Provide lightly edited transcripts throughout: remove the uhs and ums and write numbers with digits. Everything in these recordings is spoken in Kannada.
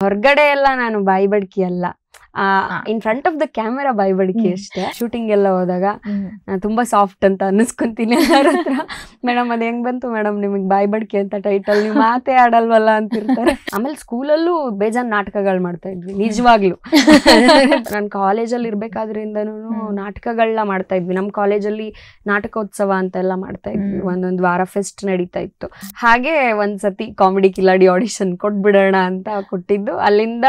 ಹೊರಗಡೆ ಎಲ್ಲ ನಾನು ಬಾಯಿ ಬಡ್ಕಿ ಅಲ್ಲ, in front of the camera ಬಾಯಿ ಬಡ್ಕಿ ಅಷ್ಟೇ. ಶೂಟಿಂಗ್ ಎಲ್ಲ ಹೋದಾಗ ತುಂಬಾ ಸಾಫ್ಟ್ ಅಂತ ಅನ್ನಿಸ್ಕೊಂತೀನಿ ಎಲ್ಲರ ಹತ್ರ. ಮೇಡಮ್ ಅದ್ ಹೆಂಗ್ ಬಂತು ಮೇಡಮ್ ನಿಮಗ್ ಬಾಯಿ ಬಡ್ಕಿ ಅಂತ ಟೈಟಲ್, ನೀವು ಮಾತೇ ಆಡಲ್ವಲ್ಲ ಅಂತಿರ್ತಾರೆ. ಆಮೇಲೆ ಸ್ಕೂಲಲ್ಲೂ ಬೇಜಾನ್ ನಾಟಕಗಳು ಮಾಡ್ತಾ ಇದ್ವಿ ನಿಜವಾಗ್ಲು. ನಾನು ಕಾಲೇಜಲ್ಲಿ ಇರ್ಬೇಕಾದ್ರಿಂದನೂ ನಾಟಕಗಳನ್ನ ಮಾಡ್ತಾ ಇದ್ವಿ. ನಮ್ ಕಾಲೇಜಲ್ಲಿ ನಾಟಕೋತ್ಸವ ಅಂತೆಲ್ಲ ಮಾಡ್ತಾ ಇದ್ವಿ, ಒಂದೊಂದು ವಾರ ಫೆಸ್ಟ್ ನಡೀತಾ ಇತ್ತು. ಹಾಗೆ ಒಂದ್ಸತಿ ಕಾಮಿಡಿ ಕಿಲಾಡಿ ಆಡಿಷನ್ ಕೊಟ್ಬಿಡೋಣ ಅಂತ ಕೊಟ್ಟಿದ್ದು, ಅಲ್ಲಿಂದ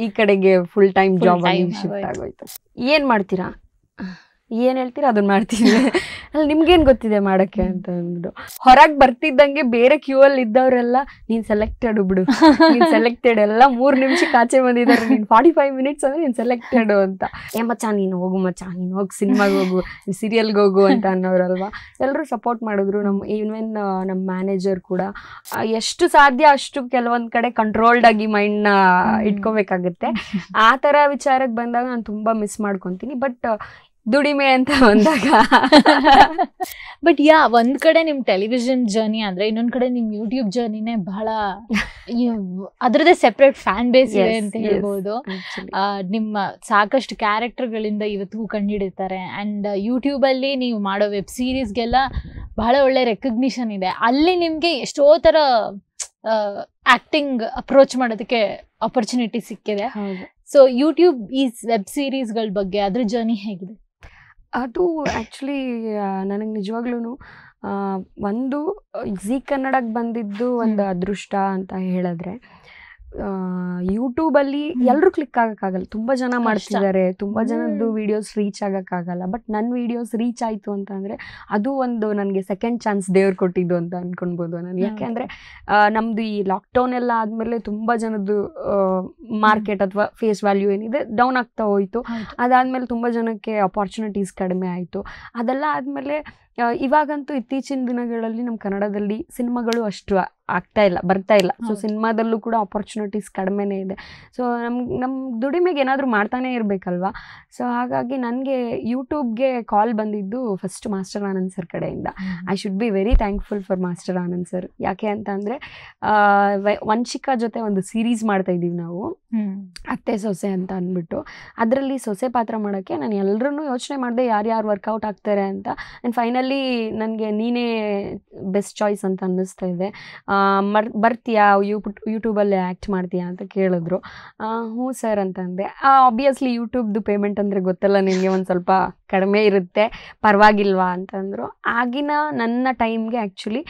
ಈ ಕಡೆಗೆ ಫುಲ್ ಟೈಮ್ ಜಾಬ್ ಆಗಿ ಶಿಫ್ಟ್ ಆಗೋಯ್ತು. ಏನ್ ಮಾಡ್ತೀರಾ, ಏನ್ ಹೇಳ್ತೀರಾ ಅದನ್ನ ಮಾಡ್ತೀನಿ. ಅಲ್ಲಿ ನಿಮ್ಗೇನ್ ಗೊತ್ತಿದೆ ಮಾಡಕ್ಕೆ ಅಂತ ಅಂದ್ಬಿಟ್ಟು ಹೊರಗ್ ಬರ್ತಿದ್ದಂಗೆ ಬೇರೆ ಕ್ಯೂ ಅಲ್ಲಿ ಇದ್ದವ್ರೆಲ್ಲ ನೀನ್ ಸೆಲೆಕ್ಟೆಡ್ ಬಿಡು, ನೀನ್ ಸೆಲೆಕ್ಟೆಡ್, ಎಲ್ಲ 3 ನಿಮಿಷಕ್ಕೆ ಆಚೆ ಬಂದಿದ್ದಾರೆ, ನೀನ್ 45 ಮಿನಿಟ್ಸ್ ಅಂದ್ರೆ ನೀನ್ ಸೆಲೆಕ್ಟೆಡ್ ಅಂತ. ಮಚ್ಚ ನೀನ್ ಹೋಗು, ಮಚ್ಚ ನೀನ್ ಹೋಗಿ ಸಿನಿಮಾಗೆ ಹೋಗು, ಸೀರಿಯಲ್ಗೆ ಹೋಗು ಅಂತ ಅನ್ನೋರಲ್ವಾ. ಎಲ್ಲರೂ ಸಪೋರ್ಟ್ ಮಾಡಿದ್ರು. ಈವನ್ ನಮ್ಮ ಮ್ಯಾನೇಜರ್ ಕೂಡ ಎಷ್ಟು ಸಾಧ್ಯ ಅಷ್ಟು ಕೆಲವೊಂದ್ ಕಡೆ ಕಂಟ್ರೋಲ್ಡ್ ಆಗಿ ಮೈಂಡ್ ನ ಇಟ್ಕೋಬೇಕಾಗತ್ತೆ. ಆ ತರ ವಿಚಾರಕ್ಕೆ ಬಂದಾಗ ನಾನು ತುಂಬಾ ಮಿಸ್ ಮಾಡ್ಕೊಂತೀನಿ. ಬಟ್ ದುಡಿಮೆ ಅಂತ ಬಂದಾಗ ಬಟ್ ಒಂದ್ ಕಡೆ ನಿಮ್ ಟೆಲಿವಿಷನ್ ಜರ್ನಿ ಅಂದ್ರೆ, ಇನ್ನೊಂದ್ ಕಡೆ ನಿಮ್ ಯೂಟ್ಯೂಬ್ ಜರ್ನಿನೇ ಬಹಳ ಅದ್ರದ್ದೇ ಸೆಪರೇಟ್ ಫ್ಯಾನ್ ಬೇಸ್ ಇದೆ ಅಂತ ಹೇಳ್ಬೋದು. ನಿಮ್ಮ ಸಾಕಷ್ಟು ಕ್ಯಾರೆಕ್ಟರ್ ಗಳಿಂದ ಇವತ್ತು ಕಂಡಿಡಿತಾರೆ. ಅಂಡ್ ಯೂಟ್ಯೂಬ್ ಅಲ್ಲಿ ನೀವು ಮಾಡೋ ವೆಬ್ ಸೀರೀಸ್ಗೆಲ್ಲ ಬಹಳ ಒಳ್ಳೆ ರೆಕಗ್ನಿಷನ್ ಇದೆ. ಅಲ್ಲಿ ನಿಮ್ಗೆ ಎಷ್ಟೋ ತರ ಆಕ್ಟಿಂಗ್ ಅಪ್ರೋಚ್ ಮಾಡೋದಕ್ಕೆ ಆಪರ್ಚುನಿಟಿ ಸಿಕ್ಕಿದೆ. ಸೊ ಯೂಟ್ಯೂಬ್ ಈ ವೆಬ್ ಸೀರೀಸ್ಗಳ ಬಗ್ಗೆ ಅದ್ರ ಜರ್ನಿ ಹೇಗಿದೆ? ಅದು ಆ್ಯಕ್ಚುಲಿ ನನಗೆ ನಿಜವಾಗ್ಲೂ ಒಂದು ಜೀ ಕನ್ನಡಕ್ಕೆ ಬಂದಿದ್ದು ಒಂದು ಅದೃಷ್ಟ ಅಂತ ಹೇಳಿದ್ರೆ, ಯೂಟ್ಯೂಬಲ್ಲಿ ಎಲ್ಲರೂ ಕ್ಲಿಕ್ ಆಗಕ್ಕಾಗಲ್ಲ. ತುಂಬ ಜನ ಮಾಡ್ತಿದ್ದಾರೆ, ತುಂಬ ಜನದ್ದು ವಿಡಿಯೋಸ್ ರೀಚ್ ಆಗಕ್ಕಾಗಲ್ಲ. ಬಟ್ ನನ್ನ ವಿಡಿಯೋಸ್ ರೀಚ್ ಆಯಿತು ಅಂತಂದರೆ ಅದು ಒಂದು ನನಗೆ ಸೆಕೆಂಡ್ ಚಾನ್ಸ್ ದೇವ್ರು ಕೊಟ್ಟಿದ್ದು ಅಂತ ಅಂದ್ಕೊಳ್ಬೋದು ನಾನು. ಯಾಕೆಂದರೆ ನಮ್ಮದು ಈ ಲಾಕ್ಡೌನ್ ಎಲ್ಲ ಆದಮೇಲೆ ತುಂಬ ಜನದ್ದು ಮಾರ್ಕೆಟ್ ಅಥವಾ ಫೇಸ್ ವ್ಯಾಲ್ಯೂ ಏನಿದೆ ಡೌನ್ ಆಗ್ತಾ ಹೋಯಿತು. ಅದಾದಮೇಲೆ ತುಂಬ ಜನಕ್ಕೆ ಅಪಾರ್ಚುನಿಟೀಸ್ ಕಡಿಮೆ ಆಯಿತು. ಅದೆಲ್ಲ ಆದಮೇಲೆ ಇವಾಗಂತೂ ಇತ್ತೀಚಿನ ದಿನಗಳಲ್ಲಿ ನಮ್ಮ ಕನ್ನಡದಲ್ಲಿ ಸಿನಿಮಾಗಳು ಅಷ್ಟು ಆಗ್ತಾ ಇಲ್ಲ, ಬರ್ತಾ ಇಲ್ಲ. ಸೊ ಸಿನಿಮಾದಲ್ಲೂ ಕೂಡ ಆಪರ್ಚುನಿಟೀಸ್ ಕಡಿಮೆನೇ ಇದೆ. ಸೊ ನಮ್ಮ ದುಡಿಮೆಗೆ ಏನಾದರೂ ಮಾಡ್ತಾನೆ ಇರಬೇಕಲ್ವಾ. ಸೊ ಹಾಗಾಗಿ ನನಗೆ ಯೂಟ್ಯೂಬ್ಗೆ ಕಾಲ್ ಬಂದಿದ್ದು ಫಸ್ಟ್ ಮಾಸ್ಟರ್ ಆನಂದ್ ಸರ್ ಕಡೆಯಿಂದ. I should be very thankful for master Anand sir. ಯಾಕೆ ಅಂತ ಅಂದರೆ, ವಂಶಿಕಾ ಜೊತೆ ಒಂದು ಸೀರೀಸ್ ಮಾಡ್ತಾ ಇದ್ದೀವಿ ನಾವು, ಅತ್ತೆ ಸೊಸೆ ಅಂತ ಅಂದ್ಬಿಟ್ಟು. ಅದರಲ್ಲಿ ಸೊಸೆ ಪಾತ್ರ ಮಾಡೋಕ್ಕೆ ನಾನು ಎಲ್ಲರೂ ಯೋಚನೆ ಮಾಡಿದೆ ಯಾರ್ಯಾರು ವರ್ಕೌಟ್ ಆಗ್ತಾರೆ ಅಂತ. ಆ್ಯಂಡ್ ಫೈನಲಿ ನನಗೆ ನೀನೇ ಬೆಸ್ಟ್ ಚಾಯ್ಸ್ ಅಂತ ಅನ್ನಿಸ್ತಾ ಇದೆ. ಬರ್ತೀಯಾ ಯೂಟ್ಯೂಬಲ್ಲಿ ಆ್ಯಕ್ಟ್ ಮಾಡ್ತೀಯಾ ಅಂತ ಕೇಳಿದ್ರು. ಹ್ಞೂ ಸರ್ ಅಂತಂದೆ. ಆಬ್ವಿಯಸ್ಲಿ ಯೂಟ್ಯೂಬ್ದು ಪೇಮೆಂಟ್ ಅಂದರೆ ಗೊತ್ತಲ್ಲ ನಿಮಗೆ, ಒಂದು ಸ್ವಲ್ಪ ಕಡಿಮೆ ಇರುತ್ತೆ, ಪರವಾಗಿಲ್ವಾ ಅಂತಂದರು. ಆಗಿನ ನನ್ನ ಟೈಮ್ಗೆ ಆ್ಯಕ್ಚುಲಿ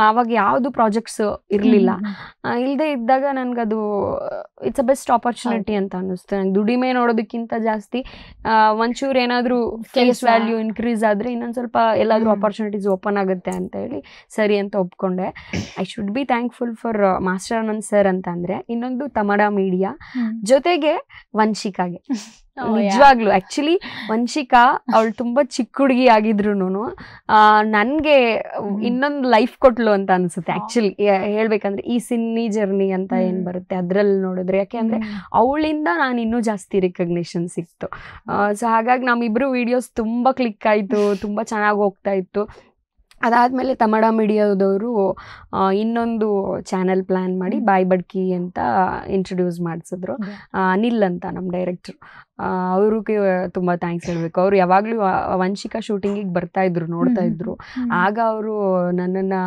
ಆವಾಗ ಯಾವುದು ಪ್ರಾಜೆಕ್ಟ್ಸ್ ಇರಲಿಲ್ಲ. ಇಲ್ಲದೆ ಇದ್ದಾಗ ನನಗದು ಇಟ್ಸ್ ಅ ಬೆಸ್ಟ್ ಆಪರ್ಚುನಿಟಿ ಅಂತ ಅನ್ನಿಸ್ತು. ನಂಗೆ ದುಡಿಮೆ ನೋಡೋದಕ್ಕಿಂತ ಜಾಸ್ತಿ ಒಂಚೂರು ಏನಾದರೂ ಫೇಸ್ ವ್ಯಾಲ್ಯೂ ಇನ್ಕ್ರೀಸ್ ಆದರೆ ಇನ್ನೊಂದು ಸ್ವಲ್ಪ ಎಲ್ಲಾದರೂ ಆಪರ್ಚುನಿಟೀಸ್ ಓಪನ್ ಆಗುತ್ತೆ ಅಂತ ಹೇಳಿ ಸರಿ ಅಂತ ಒಪ್ಕೊಂಡೆ. I should be thankful for master Anand sir ಅಂತ ಅಂದರೆ. ಇನ್ನೊಂದು ತಮಡ ಮೀಡಿಯಾ, ಜೊತೆಗೆ ವಂಶಿಕಾಗೆ. ನಿಜವಾಗ್ಲು ಆ್ಯಕ್ಚುಲಿ ವಂಶಿಕಾ ಅವಳು ತುಂಬ ಚಿಕ್ಕ ಹುಡುಗಿ ಆಗಿದ್ರು ನನಗೆ ಇನ್ನೊಂದು ಲೈಫ್ ಕೊಟ್ಲು ಅಂತ ಅನಿಸುತ್ತೆ. ಆ್ಯಕ್ಚುಲಿ ಹೇಳ್ಬೇಕಂದ್ರೆ ಈ ಸಿನ್ನಿ ಜರ್ನಿ ಅಂತ ಏನು ಬರುತ್ತೆ ಅದರಲ್ಲಿ ನೋಡಿದ್ರೆ, ಯಾಕೆ ಅಂದರೆ ಅವಳಿಂದ ನಾನು ಇನ್ನೂ ಜಾಸ್ತಿ ರಿಕಗ್ನಿಷನ್ ಸಿಕ್ತು. ಸೊ ಹಾಗಾಗಿ ನಮ್ಮಿಬ್ಬರು ವಿಡಿಯೋಸ್ ತುಂಬ ಕ್ಲಿಕ್ ಆಯಿತು, ತುಂಬ ಚೆನ್ನಾಗಿ ಹೋಗ್ತಾ ಇತ್ತು. ಅದಾದಮೇಲೆ ತಮಡ ಮೀಡಿಯಾದವರು ಇನ್ನೊಂದು ಚಾನಲ್ ಪ್ಲ್ಯಾನ್ ಮಾಡಿ ಬಾಯಿ ಬಡ್ಕಿ ಅಂತ ಇಂಟ್ರೊಡ್ಯೂಸ್ ಮಾಡಿಸಿದ್ರು. ಅನಿಲ್ ಅಂತ ನಮ್ಮ ಡೈರೆಕ್ಟ್ರು, ಅವ್ರಿಗೆ ತುಂಬ ಥ್ಯಾಂಕ್ಸ್ ಹೇಳಬೇಕು. ಅವರು ಯಾವಾಗಲೂ ವಂಶಿಕಾ ಶೂಟಿಂಗಿಗೆ ಬರ್ತಾಯಿದ್ರು, ನೋಡ್ತಾಯಿದ್ರು. ಆಗ ಅವರು ನನ್ನನ್ನು,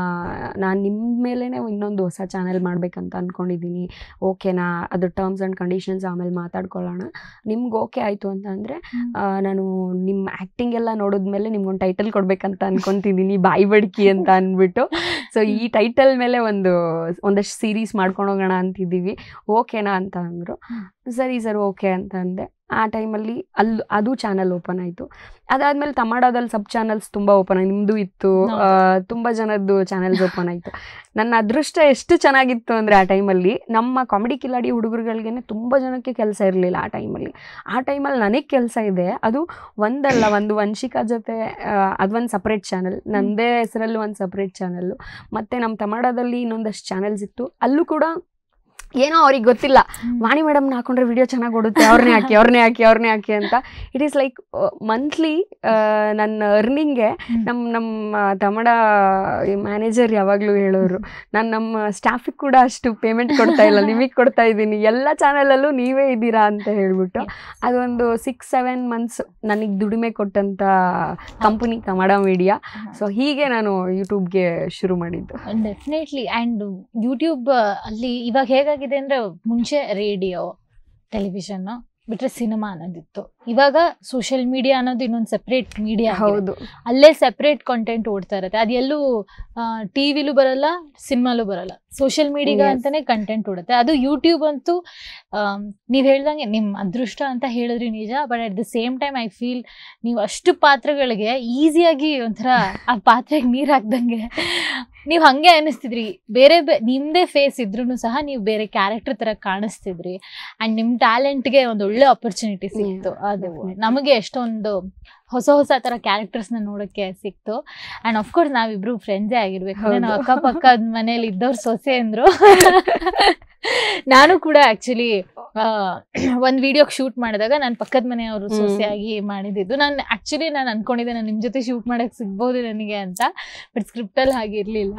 ನಾನು ನಿಮ್ಮ ಮೇಲೇ ಇನ್ನೊಂದು ಹೊಸ ಚಾನೆಲ್ ಮಾಡಬೇಕಂತ ಅಂದ್ಕೊಂಡಿದ್ದೀನಿ, ಓಕೆನಾ, ಅದು ಟರ್ಮ್ಸ್ ಆ್ಯಂಡ್ ಕಂಡೀಷನ್ಸ್ ಆಮೇಲೆ ಮಾತಾಡ್ಕೊಳ್ಳೋಣ, ನಿಮ್ಗೆ ಓಕೆ ಆಯಿತು ಅಂತ ಅಂದರೆ ನಾನು ನಿಮ್ಮ ಆ್ಯಕ್ಟಿಂಗ್ ಎಲ್ಲ ನೋಡಿದ್ಮೇಲೆ ನಿಮ್ಗೊಂದು ಟೈಟಲ್ ಕೊಡಬೇಕಂತ ಅಂದ್ಕೊತಿದ್ದೀನಿ, ಬಾಯಿ ಬಡ್ಕಿ ಅಂತ ಅಂದ್ಬಿಟ್ಟು. ಸೊ ಈ ಟೈಟಲ್ ಮೇಲೆ ಒಂದಷ್ಟು ಸೀರೀಸ್ ಮಾಡ್ಕೊಂಡು ಹೋಗೋಣ ಅಂತಿದ್ದೀವಿ, ಓಕೆನಾ ಅಂತ ಅಂದರು. ಸರಿ ಸರ್ ಓಕೆ ಅಂತ ಅಂದೆ. ಆ ಟೈಮಲ್ಲಿ ಅದು ಚಾನಲ್ ಓಪನ್ ಆಯಿತು. ಅದಾದಮೇಲೆ ತಮಾಡದಲ್ಲಿ ಸಬ್ ಚಾನಲ್ಸ್ ತುಂಬ ಓಪನ್ ಆಯಿತು, ನಿಮ್ಮದು ಇತ್ತು, ತುಂಬ ಜನದ್ದು ಚಾನಲ್ಸ್ ಓಪನ್ ಆಯಿತು. ನನ್ನ ಅದೃಷ್ಟ ಎಷ್ಟು ಚೆನ್ನಾಗಿತ್ತು ಅಂದರೆ, ಆ ಟೈಮಲ್ಲಿ ನಮ್ಮ ಕಾಮಿಡಿ ಕಿಲಾಡಿ ಹುಡುಗರುಗಳಿಗೇ ತುಂಬ ಜನಕ್ಕೆ ಕೆಲಸ ಇರಲಿಲ್ಲ ಆ ಟೈಮಲ್ಲಿ. ಆ ಟೈಮಲ್ಲಿ ನನಗೆ ಕೆಲಸ ಇದೆ, ಅದು ಒಂದಲ್ಲ, ಒಂದು ವಂಶಿಕಾ ಜೊತೆ ಅದೊಂದು ಸಪ್ರೇಟ್ ಚಾನಲ್, ನನ್ನದೇ ಹೆಸರಲ್ಲಿ ಒಂದು ಸಪ್ರೇಟ್ ಚಾನಲ್ಲು, ಮತ್ತು ನಮ್ಮ ತಮಾಡದಲ್ಲಿ ಇನ್ನೊಂದಷ್ಟು ಚಾನಲ್ಸ್ ಇತ್ತು. ಅಲ್ಲೂ ಕೂಡ ಏನೋ ಅವ್ರಿಗೆ ಗೊತ್ತಿಲ್ಲ, ವಾಣಿ ಮೇಡಮ್ನ ಹಾಕೊಂಡ್ರೆ ವಿಡಿಯೋ ಚೆನ್ನಾಗಿ ಓಡುತ್ತೆ, ಅವ್ರನ್ನೇ ಹಾಕಿ ಅಂತ. ಇಟ್ ಈಸ್ ಲೈಕ್ ಮಂತ್ಲಿ ನನ್ನ ಅರ್ನಿಂಗ್ಗೆ ನಮ್ಮ ತಮಿಳ ಮ್ಯಾನೇಜರ್ ಯಾವಾಗಲೂ ಹೇಳೋರು, ನಾನು ನಮ್ಮ ಸ್ಟಾಫಿಗೆ ಕೂಡ ಅಷ್ಟು ಪೇಮೆಂಟ್ ಕೊಡ್ತಾ ಇಲ್ಲ, ನಿಮಗೆ ಕೊಡ್ತಾ ಇದ್ದೀನಿ, ಎಲ್ಲ ಚಾನಲಲ್ಲೂ ನೀವೇ ಇದ್ದೀರಾ ಅಂತ ಹೇಳ್ಬಿಟ್ಟು ಅದೊಂದು 6-7 ಮಂತ್ಸ್ ನನಗೆ ದುಡಿಮೆ ಕೊಟ್ಟಂಥ ಕಂಪನಿ ಕನ್ನಡ ಮೀಡಿಯಾ. ಸೊ ಹೀಗೆ ನಾನು ಯೂಟ್ಯೂಬ್ಗೆ ಶುರು ಮಾಡಿದ್ದು. ಡೆಫಿನೆಟ್ಲಿ. ಆ್ಯಂಡ್ ಯೂಟ್ಯೂಬ್ ಅಲ್ಲಿ ಇವಾಗ ಹೇಗಾಗಿದೆ ಅಂದರೆ, ಮುಂಚೆ ರೇಡಿಯೋ, ಟೆಲಿವಿಷನ್ ಬಿಟ್ರೆ ಸಿನಿಮಾ ಅನ್ನೋದಿತ್ತು. ಇವಾಗ ಸೋಷಿಯಲ್ ಮೀಡಿಯಾ ಅನ್ನೋದು ಇನ್ನೊಂದು ಸೆಪ್ರೇಟ್ ಮೀಡಿಯಾ. ಹೌದು, ಅಲ್ಲೇ ಸೆಪ್ರೇಟ್ ಕಂಟೆಂಟ್ ಓಡ್ತಾ ಇರುತ್ತೆ. ಅದು ಎಲ್ಲೂ ಟಿವಿಲೂ ಬರಲ್ಲ, ಸಿನಿಮಾಲೂ ಬರಲ್ಲ, ಸೋಷಿಯಲ್ ಮೀಡಿಯಾ ಅಂತಾನೆ ಕಂಟೆಂಟ್ ಓಡುತ್ತೆ. ಅದು ಯೂಟ್ಯೂಬ್ ಅಂತೂ ನೀವು ಹೇಳ್ದಂಗೆ ನಿಮ್ಮ ಅದೃಷ್ಟ ಅಂತ ಹೇಳಿದ್ರಿ ನಿಜ. But at the same time I feel ನೀವು ಅಷ್ಟು ಪಾತ್ರಗಳಿಗೆ ಈಸಿಯಾಗಿ ಒಂಥರ ಆ ಪಾತ್ರೆಗೆ ನೀರು ಹಾಕ್ದಂಗೆ ನೀವು ಹಂಗೆ ಅನಿಸ್ತಿದ್ರಿ. ಬೇರೆ ನಿಮ್ಮದೇ ಫೇಸ್ ಇದ್ರೂ ಸಹ ನೀವು ಬೇರೆ ಕ್ಯಾರೆಕ್ಟರ್ ಥರ ಕಾಣಿಸ್ತಿದ್ರಿ. ಆ್ಯಂಡ್ ನಿಮ್ಮ ಟ್ಯಾಲೆಂಟ್ಗೆ ಒಂದು ಒಳ್ಳೆ ಆಪರ್ಚುನಿಟಿ ಸಿಕ್ತು. ಅದು ನಮಗೆ ಎಷ್ಟೊಂದು ಹೊಸ ಥರ ಕ್ಯಾರೆಕ್ಟರ್ಸ್ನ ನೋಡೋಕ್ಕೆ ಸಿಕ್ತು. ಆ್ಯಂಡ್ ಅಫ್ಕೋರ್ಸ್ ನಾವಿಬ್ರು ಫ್ರೆಂಡ್ಸೇ ಆಗಿರ್ಬೇಕು. ನಾವು ಅಕ್ಕಪಕ್ಕದ ಮನೇಲಿ ಇದ್ದವ್ರು ಸೊಸೆ ಅಂದರು. ನಾನು ಕೂಡ ಆ್ಯಕ್ಚುಲಿ ಒಂದು ವಿಡಿಯೋಗೆ ಶೂಟ್ ಮಾಡಿದಾಗ ನಾನು ಪಕ್ಕದ ಮನೆಯವರು ಸೊಸೆಯಾಗಿ ಮಾಡಿದ್ದು. ನಾನು ಅನ್ಕೊಂಡಿದ್ದೆ ನಾನು ನಿಮ್ಮ ಜೊತೆ ಶೂಟ್ ಮಾಡೋಕ್ಕೆ ಸಿಗ್ಬೋದು ನನಗೆ ಅಂತ. ಬಟ್ ಸ್ಕ್ರಿಪ್ಟಲ್ಲಿ ಹಾಗಿರಲಿಲ್ಲ.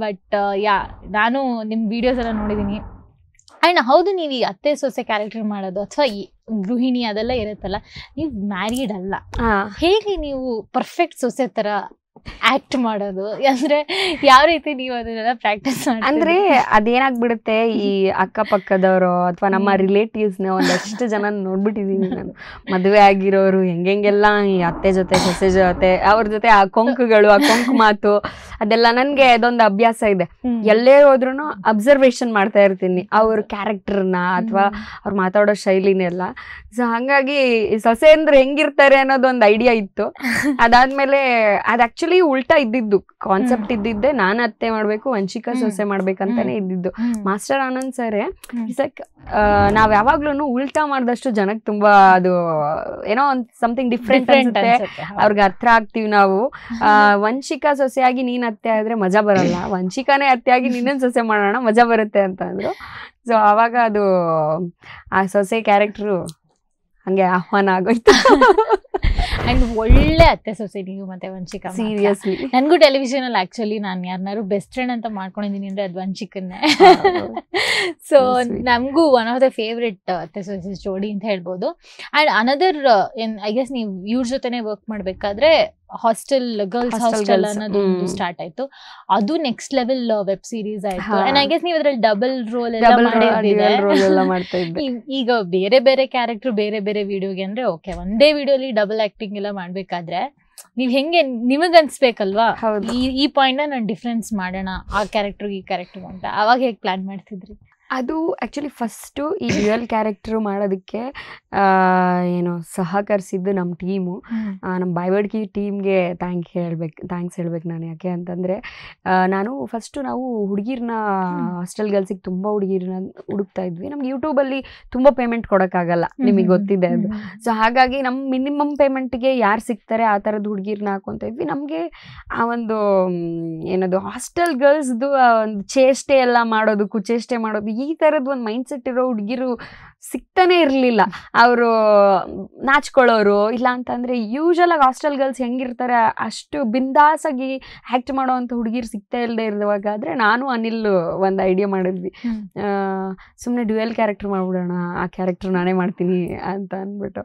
ಬಟ್ ನಾನು ನಿಮ್ಮ ವಿಡಿಯೋಸ್ ಎಲ್ಲ ನೋಡಿದ್ದೀನಿ. ಆ್ಯಂಡ್ ಹೌದು, ನೀವು ಈ ಅತ್ತೆ ಸೊಸೆ ಕ್ಯಾರೆಕ್ಟರ್ ಮಾಡೋದು ಅಥವಾ ಈ ಗೃಹಿಣಿ ಅದೆಲ್ಲ ಇರುತ್ತಲ್ಲ, ನೀವು ಮ್ಯಾರಿಡ್ ಅಲ್ಲ. ಹೇಗೆ ನೀವು ಪರ್ಫೆಕ್ಟ್ ಸೊಸೆ ಥರ ಆಕ್ಟ್ ಮಾಡೋದು? ಅಂದ್ರೆ ಯಾವ ರೀತಿ ನೀವು ಅದನ್ನೆಲ್ಲ ಪ್ರಾಕ್ಟೀಸ್ ಮಾಡಿ? ಅಂದ್ರೆ ಅದೇನಾಗ್ಬಿಡುತ್ತೆ, ಈ ಅಕ್ಕಪಕ್ಕದವರು ಅಥವಾ ನಮ್ಮ ರಿಲೇಟಿವ್ಸ್ನ ಒಂದಷ್ಟು ಜನ ನೋಡ್ಬಿಟ್ಟಿದೀನಿ ನಾನು. ಮದುವೆ ಆಗಿರೋರು ಹೆಂಗೆಲ್ಲ ಈ ಅತ್ತೆ ಜೊತೆ ಸೊಸೆ ಜೊತೆ ಅವ್ರ ಜೊತೆ ಆ ಕೊಂಕುಗಳು, ಆ ಕೊಂಕು ಮಾತು, ಅದೆಲ್ಲ ನನ್ಗೆ ಅದೊಂದು ಅಭ್ಯಾಸ ಇದೆ. ಎಲ್ಲೇ ಹೋದ್ರು ಅಬ್ಸರ್ವೇಷನ್ ಮಾಡ್ತಾ ಇರ್ತೀನಿ ಅವ್ರ ಕ್ಯಾರೆಕ್ಟರ್ನ ಅಥವಾ ಅವ್ರು ಮಾತಾಡೋ ಶೈಲಿನೆಲ್ಲ. ಸೊ ಹಂಗಾಗಿ ಸೊಸೆ ಅಂದ್ರೆ ಹೆಂಗಿರ್ತಾರೆ ಅನ್ನೋದೊಂದು ಐಡಿಯಾ ಇತ್ತು. ಅದಾದ್ಮೇಲೆ ಅದ್ ಆಕ್ಚುಲಿ ಉಲ್ಟಾ ಇದ್ದಿದ್ದು ಕಾನ್ಸೆಪ್ಟ್ ಇದ್ದಿದ್ದೆ, ನಾನು ಅತ್ತೆ ಮಾಡ್ಬೇಕು, ವಂಶಿಕಾ ಸೊಸೆ ಮಾಡ್ಬೇಕಂತಾನೆ ಇದ್ದಿದ್ದು. Master Anand sir it's like ನಾವ್ ಯಾವಾಗ್ಲೂ ಉಲ್ಟಾ ಮಾಡಿದಷ್ಟು ಜನಕ್ಕೆ ತುಂಬಾ ಅದು ಏನೋ ಒಂದು ಸಮಥಿಂಗ್ ಡಿಫ್ರೆಂಟ್ ಅನ್ಸುತ್ತೆ, ಅವ್ರಿಗೆ ಅರ್ಥ ಆಗ್ತೀವಿ ನಾವು. ವಂಶಿಕಾ ಸೊಸೆಯಾಗಿ ನೀನ್ ಅತ್ತೆ ಆದ್ರೆ ಮಜಾ ಬರಲ್ಲ, ವಂಶಿಕಾನೇ ಅತ್ತೆಯಾಗಿ ನೀನೇನ್ ಸೊಸೆ ಮಾಡೋಣ ಮಜಾ ಬರುತ್ತೆ ಅಂತ ಅಂದ್ರು. ಸೊ ಅವಾಗ ಅದು ಆ ಸೊಸೆ ಕ್ಯಾರೆಕ್ಟರು ಹಂಗೆ ಆಹ್ವಾನ ಆಗೋಯ್ತು. ಅಂಡ್ ಒಳ್ಳೆ ಅತ್ತೆ ಸೊಸೆ ನೀವು ಮತ್ತೆ ವಂಶಿಕಾ. ಸೀರಿಯಸ್ಲಿ ನನಗೂ ಟೆಲಿವಿಷನ್ ಅಲ್ಲಿ ಆಕ್ಚುಲಿ ನಾನು ಯಾರನ್ನಾರು ಬೆಸ್ಟ್ ಫ್ರೆಂಡ್ ಅಂತ ಮಾಡ್ಕೊಂಡಿದ್ದೀನಿ ಅಂದ್ರೆ ಅದು ವಂಶಿಕನ್ನೇ. ಸೊ ನಮಗೂ ಒನ್ ಆಫ್ ದ ಫೇವ್ರೆಟ್ ಅತ್ತೆ ಸೊಸೆ ಜೋಡಿ ಅಂತ ಹೇಳ್ಬೋದು. ಅಂಡ್ ಅನದರ್ ಐ ಗೆಸ್ ನೀವು ಇವ್ರ ಜೊತೆನೆ ವರ್ಕ್ ಮಾಡ್ಬೇಕಾದ್ರೆ ಹಾಸ್ಟೆಲ್ ಗರ್ಲ್ಸ್ ಹಾಸ್ಟೆಲ್ ಅನ್ನೋದು ಸ್ಟಾರ್ಟ್ ಆಯ್ತು. ಅದು ನೆಕ್ಸ್ಟ್ ಲೆವೆಲ್ ವೆಬ್ ಸೀರೀಸ್ ಆಯ್ತು. ಅಂಡ್ ಐ ಗೆಸ್ ನೀವು ಅದ್ರಲ್ಲಿ ಡಬಲ್ ರೋಲ್ ಎಲ್ಲ ಮಾಡಿದ್ದೆ. ಈಗ ಬೇರೆ ಬೇರೆ ಕ್ಯಾರೆಕ್ಟರ್ ಬೇರೆ ಬೇರೆ ವಿಡಿಯೋಗೆ ಅಂದ್ರೆ ಓಕೆ, ಒಂದೇ ವಿಡಿಯೋಲಿ ಡಬಲ್ ಆಕ್ಟಿಂಗ್ ಎಲ್ಲ ಮಾಡ್ಬೇಕಾದ್ರೆ ನೀವ್ ಹೆಂಗೆ ನಿಮಗ್ ಅನ್ಸ್ಬೇಕಲ್ವಾ ಈ ಪಾಯಿಂಟ್ ನಾನು ಡಿಫ್ರೆನ್ಸ್ ಮಾಡೋಣ ಆ ಕ್ಯಾರೆಕ್ಟರ್ ಈ ಕ್ಯಾರೆಕ್ಟರ್ ಅಂತ, ಅವಾಗ ಹೇಗೆ ಪ್ಲಾನ್ ಮಾಡ್ತಿದ್ರಿ? ಅದು ಆ್ಯಕ್ಚುಲಿ ಫಸ್ಟು ಈ ಡ್ಯುಯಲ್ ಕ್ಯಾರೆಕ್ಟ್ರು ಮಾಡೋದಕ್ಕೆ ಏನು ಸಹಕರಿಸಿದ್ದು ನಮ್ಮ ಟೀಮು, ನಮ್ಮ ಬಾಯ್ವಡ್ಕಿ ಟೀಮ್ಗೆ ಥ್ಯಾಂಕ್ಸ್ ಹೇಳ್ಬೇಕು ನಾನು. ಯಾಕೆ ಅಂತಂದರೆ ನಾವು ಹುಡುಗಿರನ್ನ ಹಾಸ್ಟೆಲ್ ಗರ್ಲ್ಸಿಗೆ ತುಂಬ ಹುಡುಗಿರನ್ನ ಹುಡುಕ್ತಾ ಇದ್ವಿ. ನಮ್ಗೆ ಯೂಟ್ಯೂಬಲ್ಲಿ ತುಂಬ ಪೇಮೆಂಟ್ ಕೊಡೋಕ್ಕಾಗಲ್ಲ, ನಿಮಗೆ ಗೊತ್ತಿದೆ ಅದು. ಸೊ ಹಾಗಾಗಿ ನಮ್ಮ ಮಿನಿಮಮ್ ಪೇಮೆಂಟ್ಗೆ ಯಾರು ಸಿಗ್ತಾರೆ ಆ ಥರದ್ದು ಹುಡುಗಿರನ್ನ ಹಾಕೊತಾ ಇದ್ವಿ. ನಮಗೆ ಆ ಒಂದು ಏನದು ಹಾಸ್ಟೆಲ್ ಗರ್ಲ್ಸ್ದು ಒಂದು ಚೇಷ್ಟೆ ಎಲ್ಲ ಮಾಡೋದು, ಕುಚೇಷ್ಟೆ ಮಾಡೋದು, ಈ ಥರದ್ದು ಒಂದು ಮೈಂಡ್ಸೆಟ್ ಇರೋ ಹುಡುಗಿರು ಸಿಗ್ತಾನೆ ಇರಲಿಲ್ಲ. ಅವರು ನಾಚ್ಕೊಳ್ಳೋರು ಇಲ್ಲ ಅಂತಂದರೆ ಯೂಶಲ್ ಆಗಿ ಹಾಸ್ಟೆಲ್ ಗರ್ಲ್ಸ್ ಹೆಂಗಿರ್ತಾರೆ ಅಷ್ಟು ಬಿಂದಾಸಾಗಿ ಆ್ಯಕ್ಟ್ ಮಾಡೋವಂಥ ಹುಡುಗಿರು ಸಿಗ್ತಾ ಇಲ್ಲದೆ ಇರುವಾಗಾದರೆ ನಾನು ಅನಿಲ್ ಒಂದು ಐಡಿಯಾ ಮಾಡಿದ್ವಿ, ಸುಮ್ಮನೆ ಡ್ಯುಯಲ್ ಕ್ಯಾರೆಕ್ಟರ್ ಮಾಡ್ಬಿಡೋಣ, ಆ ಕ್ಯಾರೆಕ್ಟರ್ ನಾನೇ ಮಾಡ್ತೀನಿ ಅಂತ ಅಂದ್ಬಿಟ್ಟು.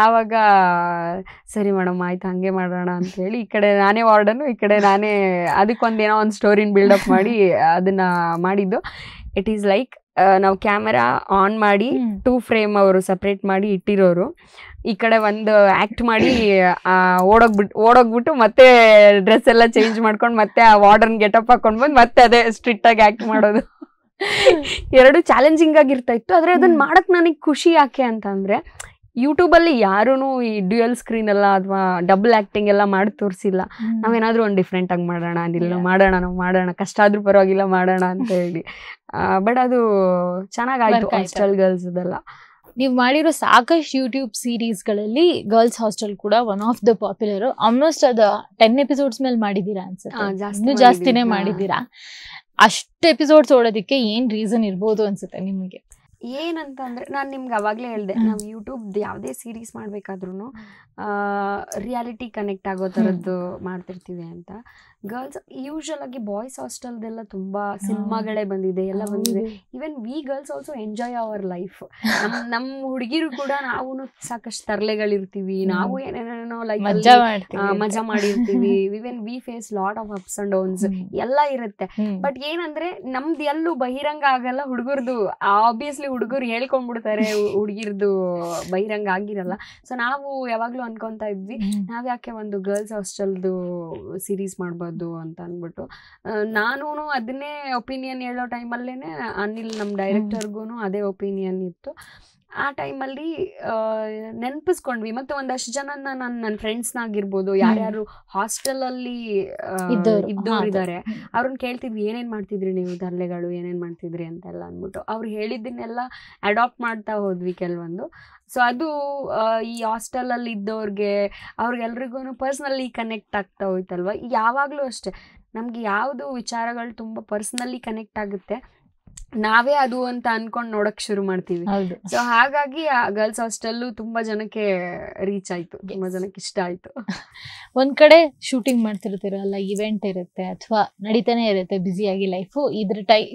ಆವಾಗ ಸರಿ ಮೇಡಮ್ ಆಯ್ತು ಹಂಗೆ ಮಾಡೋಣ ಅಂಥೇಳಿ ಈ ಕಡೆ ನಾನೇ ವಾರ್ಡನ್ನು, ಈ ಕಡೆ ನಾನೇ ಅದಕ್ಕೊಂದೇನೋ ಒಂದು ಸ್ಟೋರಿನ ಬಿಲ್ಡಪ್ ಮಾಡಿ ಅದನ್ನು ಮಾಡಿದ್ದು. ಇಟ್ ಈಸ್ ಲೈಕ್ ನಾವು ಕ್ಯಾಮೆರಾ ಆನ್ ಮಾಡಿ 2 ಫ್ರೇಮ್ ಅವರು ಸಪ್ರೇಟ್ ಮಾಡಿ ಇಟ್ಟಿರೋರು, ಈ ಕಡೆ ಒಂದು ಆ್ಯಕ್ಟ್ ಮಾಡಿ ಓಡೋಗ್ಬಿಟ್ಟು ಮತ್ತೆ ಡ್ರೆಸ್ ಎಲ್ಲ ಚೇಂಜ್ ಮಾಡ್ಕೊಂಡು ಮತ್ತೆ ಆ ವಾರ್ಡನ್ ಗೆಟಪ್ ಹಾಕೊಂಡು ಬಂದು ಮತ್ತೆ ಅದೇ ಸ್ಟ್ರಿಕ್ಟಾಗಿ ಆ್ಯಕ್ಟ್ ಮಾಡೋದು. ಎರಡು ಚಾಲೆಂಜಿಂಗ್ ಆಗಿರ್ತಾ ಇತ್ತು. ಆದರೆ ಅದನ್ನು ಮಾಡೋಕ್ಕೆ ನನಗೆ ಖುಷಿ ಯಾಕೆ ಅಂತಂದರೆ ಯೂಟ್ಯೂಬಲ್ಲಿ ಯಾರೂ ಈ ಡ್ಯುಯಲ್ ಸ್ಕ್ರೀನ್ ಎಲ್ಲ ಅಥವಾ ಡಬಲ್ ಆ್ಯಕ್ಟಿಂಗ್ ಎಲ್ಲ ಮಾಡಿ ತೋರಿಸಿಲ್ಲ. ನಾವೇನಾದರೂ ಒಂದು ಡಿಫ್ರೆಂಟಾಗಿ ಮಾಡೋಣ, ನಾವು ಮಾಡೋಣ ಕಷ್ಟ ಆದರೂ ಪರವಾಗಿಲ್ಲ ಮಾಡೋಣ ಅಂತ ಹೇಳಿ. ಬಟ್ ಅದು ಚೆನ್ನಾಗಾಯ್ತು ಹಾಸ್ಟೆಲ್ ಗರ್ಲ್ಸ್ ಅದೆಲ್ಲ. ನೀವು ಮಾಡಿರೋ ಸಾಕಷ್ಟು ಯೂಟ್ಯೂಬ್ ಸೀರೀಸ್ಗಳಲ್ಲಿ ಗರ್ಲ್ಸ್ ಹಾಸ್ಟೆಲ್ ಕೂಡ one of the popular. Almost ಅದು 10 ಎಪಿಸೋಡ್ಸ್ ಮೇಲೆ ಮಾಡಿದ್ದೀರಾ ಅನ್ಸುತ್ತೆ, ಇನ್ನೂ ಜಾಸ್ತಿನೇ ಮಾಡಿದ್ದೀರಾ. ಅಷ್ಟು ಎಪಿಸೋಡ್ಸ್ ಓಡೋದಕ್ಕೆ ಏನ್ ರೀಸನ್ ಇರ್ಬೋದು ಅನ್ಸುತ್ತೆ ನಿಮಗೆ? ಏನಂತ ಅಂದ್ರೆ ನಾನು ನಿಮ್ಗೆ ಅವಾಗಲೇ ಹೇಳಿದೆ, ನಾವು ಯೂಟ್ಯೂಬ್ ಯಾವುದೇ ಸೀರೀಸ್ ಮಾಡ್ಬೇಕಾದ್ರೂ ರಿಯಾಲಿಟಿ ಕನೆಕ್ಟ್ ಆಗೋ ಥರದ್ದು ಮಾಡ್ತಿರ್ತೀವಿ ಅಂತ. ಗರ್ಲ್ಸ್ ಯೂಶಲ್ ಆಗಿ ಬಾಯ್ಸ್ ಹಾಸ್ಟೆಲ್ದೆಲ್ಲ ತುಂಬಾ ಸಿನಿಮಾಗಳೇ ಬಂದಿದೆ, ಎಲ್ಲ ಬಂದಿದೆ. Even we girls also enjoy our life. ನಮ್ಮ ಹುಡುಗಿರು ಕೂಡ ನಾವು ಸಾಕಷ್ಟು ತರಲೆಗಳಿರ್ತೀವಿ, ನಾವು ಏನೇನೇನೋ ಲೈಫ್ ಮಜಾ ಮಾಡಿರ್ತೀವಿ. Even we face lot of ups and downs ಎಲ್ಲ ಇರುತ್ತೆ. ಬಟ್ ಏನಂದ್ರೆ ನಮ್ದು ಎಲ್ಲೂ ಬಹಿರಂಗ ಆಗಲ್ಲ, ಹುಡುಗರ್ದು ಆಬ್ವಿಯಸ್ಲಿ ಹುಡುಗರು ಹೇಳ್ಕೊಂಡ್ಬಿಡ್ತಾರೆ, ಹುಡುಗಿರ್ದು ಬಹಿರಂಗ ಆಗಿರಲ್ಲ. ಸೊ ನಾವು ಯಾವಾಗ್ಲೂ ಅನ್ಕೊಂತ ಇದ್ವಿ, ನಾವ್ ಯಾಕೆ ಒಂದು ಗರ್ಲ್ಸ್ ಹಾಸ್ಟೆಲ್ದು ಸೀರೀಸ್ ಮಾಡ್ಬೋದು ಅಂತ ಅಂದ್ಬಿಟ್ಟು. ನಾನು ಅದನ್ನೇ ಒಪಿನಿಯನ್ ಹೇಳೋ ಟೈಮಲ್ಲೇನೆ ಅನಿಲ್ ನಮ್ಮ ಡೈರೆಕ್ಟರ್ಗೂ ಅದೇ ಒಪಿನಿಯನ್ ಇತ್ತು. ಆ ಟೈಮಲ್ಲಿ ನೆನಪಿಸ್ಕೊಂಡ್ವಿ. ಮತ್ತೆ ಒಂದಷ್ಟು ಜನ ನನ್ನ ಫ್ರೆಂಡ್ಸ್ನಾಗಿರ್ಬೋದು, ಯಾರ್ಯಾರು ಹಾಸ್ಟೆಲಲ್ಲಿ ಇದ್ದವ್ರು ಇದ್ದಾರೆ, ಅವ್ರನ್ನ ಕೇಳ್ತಿದ್ವಿ ಏನೇನ್ ಮಾಡ್ತಿದ್ರಿ ನೀವು ತರಲೆಗಳು, ಏನೇನ್ ಮಾಡ್ತಿದ್ರಿ ಅಂತೆಲ್ಲ ಅಂದ್ಬಿಟ್ಟು. ಅವ್ರು ಹೇಳಿದ್ದನ್ನೆಲ್ಲ ಅಡಾಪ್ಟ್ ಮಾಡ್ತಾ ಹೋದ್ವಿ ಕೆಲವೊಂದು. ಸೊ ಅದು ಈ ಹಾಸ್ಟೆಲಲ್ಲಿ ಇದ್ದವ್ರಿಗೆ ಅವ್ರಿಗೆಲ್ರಿಗೂ ಪರ್ಸ್ನಲಿ ಕನೆಕ್ಟ್ ಆಗ್ತಾ ಹೋಯ್ತಲ್ವ. ಯಾವಾಗಲೂ ಅಷ್ಟೇ, ನಮ್ಗೆ ಯಾವುದು ವಿಚಾರಗಳು ತುಂಬ ಪರ್ಸ್ನಲಿ ಕನೆಕ್ಟ್ ಆಗುತ್ತೆ, ನಾವೇ ಅದು ಅಂತ ಅನ್ಕೊಂಡು ನೋಡಕ್ ಶುರು ಮಾಡ್ತೀವಿ. ಸೊ ಹಾಗಾಗಿ ಆ ಗರ್ಲ್ಸ್ ಹಾಸ್ಟೆಲ್ಲು ತುಂಬಾ ಜನಕ್ಕೆ ರೀಚ್ ಆಯ್ತು, ತುಂಬಾ ಜನಕ್ಕೆ ಇಷ್ಟ ಆಯ್ತು. ಒಂದ್ ಕಡೆ ಶೂಟಿಂಗ್ ಮಾಡ್ತಿರ್ತೀರಲ್ಲ, ಇವೆಂಟ್ ಇರುತ್ತೆ ಅಥವಾ ನಡೀತಾನೆ ಇರುತ್ತೆ ಬ್ಯುಸಿಯಾಗಿ ಲೈಫು,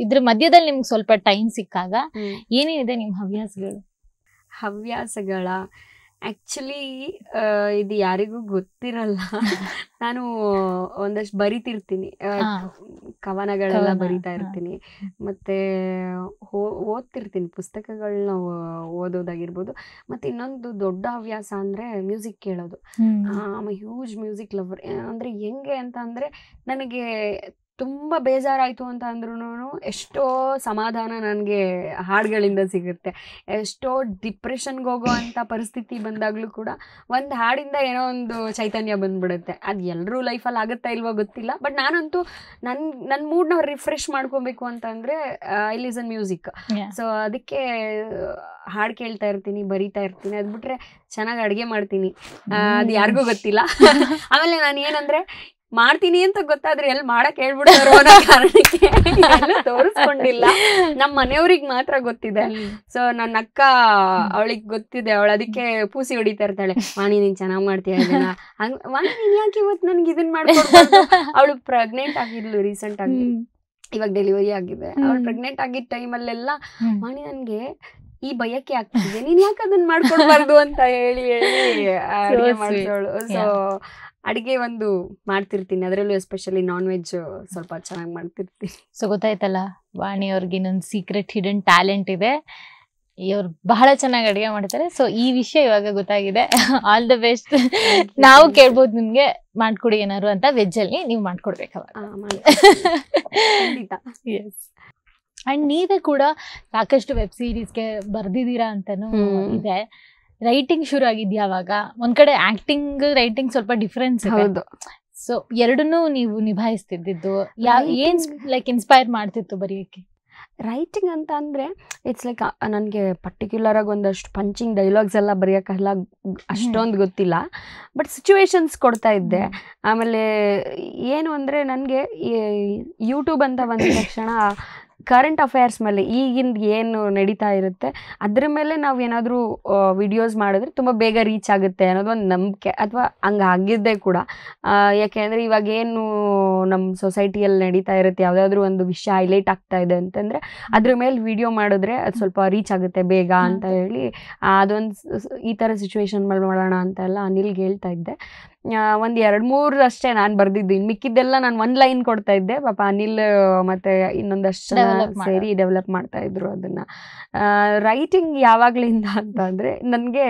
ಇದ್ರ ಮಧ್ಯದಲ್ಲಿ ನಿಮ್ಗೆ ಸ್ವಲ್ಪ ಟೈಮ್ ಸಿಕ್ಕಾಗ ಏನೇನಿದೆ ನಿಮ್ ಹವ್ಯಾಸಗಳ ಆಕ್ಚುಲಿ ಇದು ಯಾರಿಗೂ ಗೊತ್ತಿರಲ್ಲ. ನಾನು ಒಂದಷ್ಟು ಬರಿತಿರ್ತೀನಿ, ಕವನಗಳೆಲ್ಲ ಬರಿತಾ ಇರ್ತೀನಿ, ಮತ್ತೆ ಓದ್ತಿರ್ತೀನಿ, ಪುಸ್ತಕಗಳನ್ನ ಓದೋದಾಗಿರ್ಬೋದು. ಮತ್ತೆ ಇನ್ನೊಂದು ದೊಡ್ಡ ಹವ್ಯಾಸ ಅಂದ್ರೆ ಮ್ಯೂಸಿಕ್ ಕೇಳೋದು. Huge music lover. ಅಂದ್ರೆ ಹೆಂಗೆ ಅಂತ ಅಂದ್ರೆ, ನನಗೆ ತುಂಬ ಬೇಜಾರಾಯಿತು ಅಂತ ಅಂದ್ರೂ ಎಷ್ಟೋ ಸಮಾಧಾನ ನನಗೆ ಹಾಡುಗಳಿಂದ ಸಿಗುತ್ತೆ. ಎಷ್ಟೋ ಡಿಪ್ರೆಷನ್ಗೆ ಹೋಗೋ ಅಂಥ ಪರಿಸ್ಥಿತಿ ಬಂದಾಗಲೂ ಕೂಡ ಒಂದು ಹಾಡಿಂದ ಏನೋ ಒಂದು ಚೈತನ್ಯ ಬಂದ್ಬಿಡುತ್ತೆ. ಅದು ಎಲ್ಲರೂ ಲೈಫಲ್ಲಿ ಆಗುತ್ತಾ ಇಲ್ವೋ ಗೊತ್ತಿಲ್ಲ, ಬಟ್ ನಾನಂತೂ ನನ್ನ ಮೂಡ್ನ ರಿಫ್ರೆಶ್ ಮಾಡ್ಕೊಬೇಕು ಅಂತಂದರೆ ಐ ಲಿಸನ್ ಮ್ಯೂಸಿಕ್. ಸೊ ಅದಕ್ಕೆ ಹಾಡು ಕೇಳ್ತಾ ಇರ್ತೀನಿ, ಬರಿತಾ ಇರ್ತೀನಿ. ಅದು ಬಿಟ್ಟರೆ ಚೆನ್ನಾಗಿ ಅಡುಗೆ ಮಾಡ್ತೀನಿ, ಅದು ಯಾರಿಗೂ ಗೊತ್ತಿಲ್ಲ. ಆಮೇಲೆ ನಾನು ಏನಂದರೆ, ಮಾಡ್ತೀನಿ ಅಂತ ಗೊತ್ತಾದ್ರೆ ಎಲ್ಲಿ ಮಾಡಕ್ ಹೇಳ್ಬಿಡ್ತಾರೋ ಅನ್ನೋ ಕಾರಣಕ್ಕೆ ಎಲ್ಲೂ ತೋರಿಸ್ಕೊಂಡಿಲ್ಲ. ನಮ್ಮ ಮನೆಯವ್ರಿಗೆ ಮಾತ್ರ ಗೊತ್ತಿದೆ. ಸೊ ನನ್ನ ಅಕ್ಕ, ಅವಳಿಗೆ ಗೊತ್ತಿದೆ, ಅವಳು ಅದಕ್ಕೆ ಪೂಸಿ ಹೊಡಿತಾ ಇರ್ತಾಳೆ, ವಾಣಿ ನೀನ್ ಚೆನ್ನಾಗ್ ಮಾಡ್ತೀಯ ಇದನ್ನ, ವಾಣಿ ನೀನ್ ಯಾಕೆ ಇವತ್ತು ನನ್ಗೆ ಇದನ್ನ ಮಾಡ್ಕೊಡ್ಬಾರ್ದು. ಅವಳು ಪ್ರೆಗ್ನೆಂಟ್ ಆಗಿದ್ಲು ರೀಸೆಂಟ್ ಆಗಿ, ಇವಾಗ ಡೆಲಿವರಿ ಆಗಿದೆ. ಅವಳು ಪ್ರೆಗ್ನೆಂಟ್ ಆಗಿದ್ದ ಟೈಮಲ್ಲೆಲ್ಲ, ವಾಣಿ ನನ್ಗೆ ಈ ಬಯಕೆ ಆಗ್ತಿದೆ, ನೀನ್ ಯಾಕೆ ಅದನ್ನ ಮಾಡ್ಕೊಡ್ಬಾರ್ದು ಅಂತ ಹೇಳಿ ಅಡುಗೆ ಮಾಡ್ಸೋಳು. ಸೊ ಅಡಿಗೆ ಒಂದು ಮಾಡ್ತಿರ್ತೀನಿ, ಅದರಲ್ಲೂ ಎಸ್ಪೆಷಲಿ ನಾನ್ ವೆಜ್ ಸ್ವಲ್ಪ ಚೆನ್ನಾಗಿ ಮಾಡ್ತಿರ್ತೀನಿ. ಸೊ ಗೊತ್ತಾಯ್ತಲ್ಲ, ವಾಣಿ ಅವ್ರಿಗೆ ಇನ್ನೊಂದು ಸೀಕ್ರೆಟ್ ಹಿಡನ್ ಟ್ಯಾಲೆಂಟ್ ಇದೆ, ಇವ್ರು ಬಹಳ ಚೆನ್ನಾಗಿ ಅಡುಗೆ ಮಾಡ್ತಾರೆ. ಸೊ ಈ ವಿಷಯ ಇವಾಗ ಗೊತ್ತಾಗಿದೆ. All the best. ನಾವು ಕೇಳ್ಬೋದು ನಿಮ್ಗೆ ಮಾಡ್ಕೊಡಿ ಏನಾರು ಅಂತ, ವೆಜ್ ಅಲ್ಲಿ ನೀವು ಮಾಡ್ಕೊಡ್ಬೇಕು. ಅಂಡ್ ನೀವೇ ಕೂಡ ಸಾಕಷ್ಟು ವೆಬ್ ಸೀರೀಸ್ಗೆ ಬರ್ದಿದ್ದೀರಾ ಅಂತಾನು ಇದೆ. ರೈಟಿಂಗ್ ಶುರು ಆಗಿದ್ಯಾ ಅವಾಗ? ಒಂದ್ ಕಡೆ ಆಕ್ಟಿಂಗ್ ರೈಟಿಂಗ್ ಸ್ವಲ್ಪ ಡಿಫ್ರೆನ್ಸ್ ಇದೆ. ಸೊ ಎರಡನ್ನೂ ನೀವು ನಿಭಾಯಿಸ್ತಿದ್ದು ಏನ್ ಲೈಕ್ ಇನ್ಸ್ಪೈರ್ ಮಾಡ್ತಿತ್ತು ಬರೆಯಕ್ಕೆ? ರೈಟಿಂಗ್ ಅಂತ ಅಂದರೆ ಇಟ್ಸ್ ಲೈಕ್ ನನಗೆ ಪರ್ಟಿಕ್ಯುಲರ್ ಆಗಿ ಒಂದಷ್ಟು ಪಂಚಿಂಗ್ ಡೈಲಾಗ್ಸ್ ಎಲ್ಲ ಬರೆಯೋಕ್ಕೆಲ್ಲ ಅಷ್ಟೊಂದು ಗೊತ್ತಿಲ್ಲ, ಬಟ್ ಸಿಚುವೇಶನ್ಸ್ ಕೊಡ್ತಾ ಇದ್ದೆ. ಆಮೇಲೆ ಏನು ಅಂದರೆ ನನಗೆ ಯೂಟ್ಯೂಬ್ ಅಂತ ಬಂದ ತಕ್ಷಣ ಕರೆಂಟ್ ಅಫೇರ್ಸ್ ಮೇಲೆ ಈಗಿಂದ ಏನು ನಡೀತಾ ಇರುತ್ತೆ ಅದ್ರ ಮೇಲೆ ನಾವು ಏನಾದರೂ ವಿಡಿಯೋಸ್ ಮಾಡಿದ್ರೆ ತುಂಬ ಬೇಗ ರೀಚ್ ಆಗುತ್ತೆ ಅನ್ನೋದು ಒಂದು ನಂಬಿಕೆ, ಅಥವಾ ಹಂಗೆ ಆಗಿದ್ದೇ ಕೂಡ. ಯಾಕೆಂದರೆ ಇವಾಗ ಏನು ನಮ್ಮ ಸೊಸೈಟಿಯಲ್ಲಿ ನಡೀತಾ ಇರುತ್ತೆ, ಯಾವುದಾದ್ರೂ ಒಂದು ವಿಷಯ ಹೈಲೈಟ್ ಆಗ್ತಾ ಇದೆ ಅಂತಂದರೆ ಅದ್ರ ಮೇಲೆ ವಿಡಿಯೋ ಮಾಡಿದ್ರೆ ಅದು ಸ್ವಲ್ಪ ರೀಚ್ ಆಗುತ್ತೆ ಬೇಗ ಅಂತ ಹೇಳಿ ಅದೊಂದು ಈ ಥರ ಸಿಚುವೇಶನ್ ಮೇಲೆ ಮಾಡೋಣ ಅಂತೆಲ್ಲ ಅನಿಲ್ಗೆ ಹೇಳ್ತಾ ಇದ್ದೆ. ಒಂದು 2-3 ಅಷ್ಟೇ ನಾನು ಬರ್ದಿದ್ದು, ಇನ್ನು ಮಿಕ್ಕಿದ್ದೆಲ್ಲ ನಾನು 1 ಲೈನ್ ಕೊಡ್ತಾ ಇದ್ದೆ. ಪಾಪ ಅನಿಲ್ ಮತ್ತು ಇನ್ನೊಂದಷ್ಟು ಜನ ಸೇರಿ ಡೆವಲಪ್ ಮಾಡ್ತಾ ಇದ್ರು ಅದನ್ನು. ರೈಟಿಂಗ್ ಯಾವಾಗಲಿಂದ ಅಂತ ಅಂದರೆ, ನನಗೆ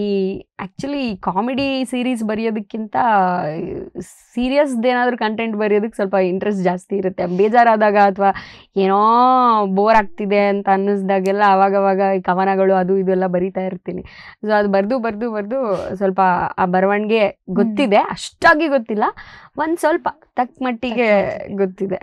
ಈ ಆ್ಯಕ್ಚುಲಿ ಕಾಮಿಡಿ ಸೀರೀಸ್ ಬರೆಯೋದಕ್ಕಿಂತ ಸೀರಿಯಸ್ದೇನಾದರೂ ಕಂಟೆಂಟ್ ಬರೆಯೋದಕ್ಕೆ ಸ್ವಲ್ಪ ಇಂಟ್ರೆಸ್ಟ್ ಜಾಸ್ತಿ ಇರುತ್ತೆ. ಬೇಜಾರಾದಾಗ ಅಥವಾ ಏನೋ ಬೋರ್ ಆಗ್ತಿದೆ ಅಂತ ಅನ್ನಿಸ್ದಾಗೆಲ್ಲ ಆವಾಗವಾಗ ಕವನಗಳು ಅದು ಇದೆಲ್ಲ ಬರಿತಾ ಇರ್ತೀನಿ. ಸೊ ಅದು ಬರೆದು ಸ್ವಲ್ಪ ಆ ಬರವಣಿಗೆ ಗೊತ್ತಿದೆ, ಅಷ್ಟಾಗಿ ಗೊತ್ತಿಲ್ಲ, ಒಂದು ಸ್ವಲ್ಪ ತಕ್ಕ ಮಟ್ಟಿಗೆ ಗೊತ್ತಿದೆ.